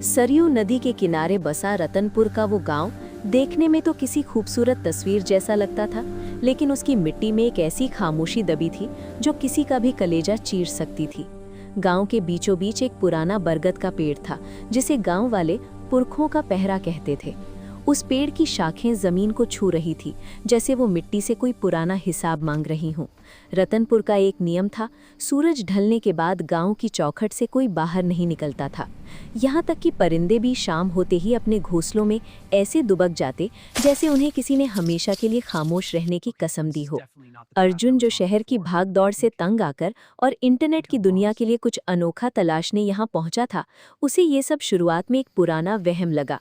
सरयू नदी के किनारे बसा रतनपुर का वो गांव देखने में तो किसी खूबसूरत तस्वीर जैसा लगता था, लेकिन उसकी मिट्टी में एक ऐसी खामोशी दबी थी जो किसी का भी कलेजा चीर सकती थी। गांव के बीचों बीच एक पुराना बरगद का पेड़ था, जिसे गांव वाले पुरखों का पहरा कहते थे। उस पेड़ की शाखें जमीन को छू रही थी, जैसे वो मिट्टी से कोई पुराना हिसाब मांग रही हों। रतनपुर का एक नियम था, सूरज ढलने के बाद गांव की चौखट से कोई बाहर नहीं निकलता था। यहाँ तक कि परिंदे भी शाम होते ही अपने घोंसलों में ऐसे दुबक जाते जैसे उन्हें किसी ने हमेशा के लिए खामोश रहने की कसम दी हो। अर्जुन, जो शहर की भागदौड़ से तंग आकर और इंटरनेट की दुनिया के लिए कुछ अनोखा तलाशने यहाँ पहुंचा था, उसे ये सब शुरुआत में एक पुराना वहम लगा।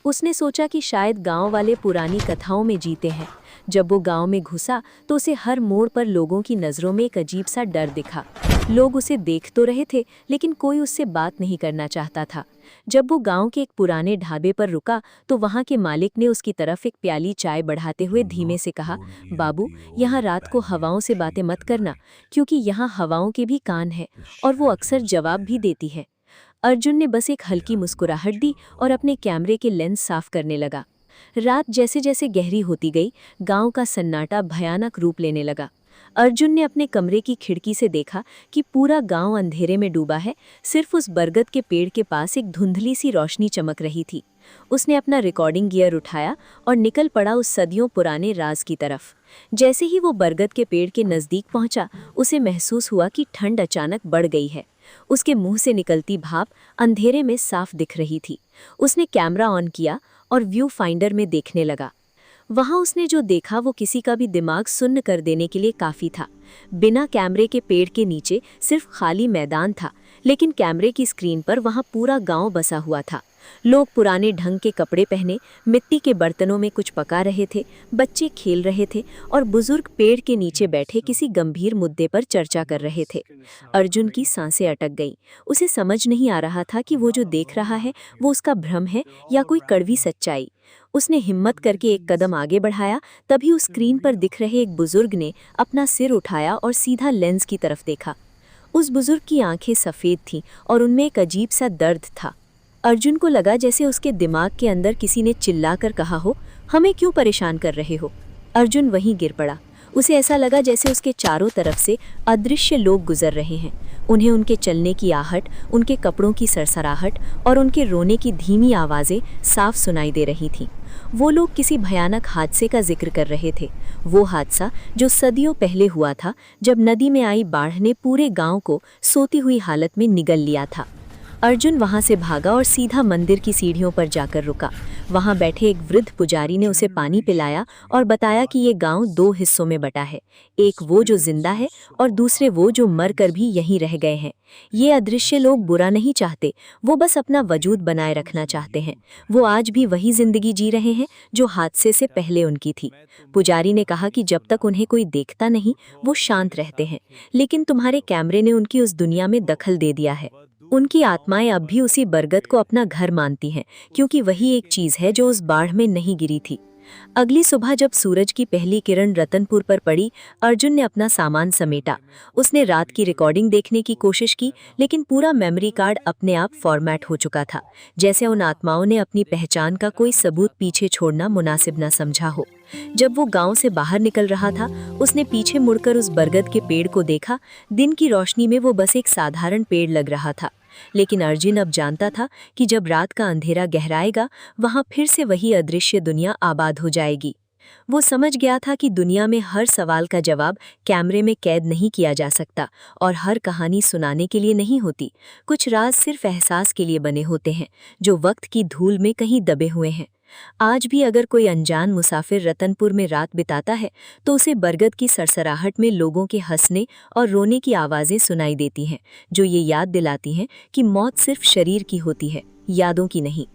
उसने सोचा कि शायद गांव वाले पुरानी कथाओं में जीते हैं। जब वो गांव में घुसा तो उसे हर मोड़ पर लोगों की नज़रों में एक अजीब सा डर दिखा। लोग उसे देख तो रहे थे, लेकिन कोई उससे बात नहीं करना चाहता था। जब वो गांव के एक पुराने ढाबे पर रुका तो वहां के मालिक ने उसकी तरफ एक प्याली चाय बढ़ाते हुए धीमे से कहा, बाबू, यहाँ रात को हवाओं से बातें मत करना, क्योंकि यहाँ हवाओं के भी कान हैं और वो अक्सर जवाब भी देती है। अर्जुन ने बस एक हल्की मुस्कुराहट दी और अपने कैमरे के लेंस साफ करने लगा। रात जैसे जैसे गहरी होती गई, गांव का सन्नाटा भयानक रूप लेने लगा। अर्जुन ने अपने कमरे की खिड़की से देखा कि पूरा गांव अंधेरे में डूबा है। सिर्फ उस बरगद के पेड़ के पास एक धुंधली सी रोशनी चमक रही थी। उसने अपना रिकॉर्डिंग गियर उठाया और निकल पड़ा उस सदियों पुराने राज की तरफ। जैसे ही वो बरगद के पेड़ के नज़दीक पहुंचा, उसे महसूस हुआ कि ठंड अचानक बढ़ गई है। उसके मुंह से निकलती भाप अंधेरे में साफ दिख रही थी। उसने कैमरा ऑन किया और व्यू फाइंडर में देखने लगा। वहां उसने जो देखा वो किसी का भी दिमाग सुन्न कर देने के लिए काफ़ी था। बिना कैमरे के पेड़ के नीचे सिर्फ खाली मैदान था, लेकिन कैमरे की स्क्रीन पर वहां पूरा गांव बसा हुआ था। लोग पुराने ढंग के कपड़े पहने मिट्टी के बर्तनों में कुछ पका रहे थे, बच्चे खेल रहे थे और बुजुर्ग पेड़ के नीचे बैठे किसी गंभीर मुद्दे पर चर्चा कर रहे थे। अर्जुन की सांसें अटक गईं। उसे समझ नहीं आ रहा था कि वो जो देख रहा है वो उसका भ्रम है या कोई कड़वी सच्चाई। उसने हिम्मत करके एक कदम आगे बढ़ाया, तभी उस स्क्रीन पर दिख रहे एक बुजुर्ग ने अपना सिर उठाया और सीधा लेंस की तरफ देखा। उस बुजुर्ग की आंखें सफ़ेद थीं और उनमें एक अजीब सा दर्द था। अर्जुन को लगा जैसे उसके दिमाग के अंदर किसी ने चिल्लाकर कहा हो, हमें क्यों परेशान कर रहे हो। अर्जुन वहीं गिर पड़ा। उसे ऐसा लगा जैसे उसके चारों तरफ से अदृश्य लोग गुजर रहे हैं। उन्हें उनके चलने की आहट, उनके कपड़ों की सरसराहट और उनके रोने की धीमी आवाज़ें साफ सुनाई दे रही थीं। वो लोग किसी भयानक हादसे का जिक्र कर रहे थे। वो हादसा जो सदियों पहले हुआ था, जब नदी में आई बाढ़ ने पूरे गांव को सोती हुई हालत में निगल लिया था। अर्जुन वहां से भागा और सीधा मंदिर की सीढ़ियों पर जाकर रुका। वहां बैठे एक वृद्ध पुजारी ने उसे पानी पिलाया और बताया कि ये गांव 2 हिस्सों में बटा है, एक वो जो जिंदा है और दूसरे वो जो मर कर भी यहीं रह गए हैं। ये अदृश्य लोग बुरा नहीं चाहते, वो बस अपना वजूद बनाए रखना चाहते हैं। वो आज भी वही जिंदगी जी रहे हैं जो हादसे से पहले उनकी थी। पुजारी ने कहा कि जब तक उन्हें कोई देखता नहीं वो शांत रहते हैं, लेकिन तुम्हारे कैमरे ने उनकी उस दुनिया में दखल दे दिया है। उनकी आत्माएं अब भी उसी बरगद को अपना घर मानती हैं, क्योंकि वही एक चीज़ है जो उस बाढ़ में नहीं गिरी थी। अगली सुबह जब सूरज की पहली किरण रतनपुर पर पड़ी, अर्जुन ने अपना सामान समेटा। उसने रात की रिकॉर्डिंग देखने की कोशिश की, लेकिन पूरा मेमोरी कार्ड अपने आप फॉर्मेट हो चुका था, जैसे उन आत्माओं ने अपनी पहचान का कोई सबूत पीछे छोड़ना मुनासिब न समझा हो। जब वो गांव से बाहर निकल रहा था, उसने पीछे मुड़कर उस बरगद के पेड़ को देखा। दिन की रोशनी में वो बस एक साधारण पेड़ लग रहा था, लेकिन अर्जुन अब जानता था कि जब रात का अंधेरा गहराएगा, वहां फिर से वही अदृश्य दुनिया आबाद हो जाएगी। वो समझ गया था कि दुनिया में हर सवाल का जवाब कैमरे में कैद नहीं किया जा सकता और हर कहानी सुनाने के लिए नहीं होती। कुछ राज सिर्फ एहसास के लिए बने होते हैं, जो वक्त की धूल में कहीं दबे हुए हैं। आज भी अगर कोई अनजान मुसाफिर रतनपुर में रात बिताता है, तो उसे बरगद की सरसराहट में लोगों के हंसने और रोने की आवाज़ें सुनाई देती हैं, जो ये याद दिलाती हैं कि मौत सिर्फ शरीर की होती है, यादों की नहीं।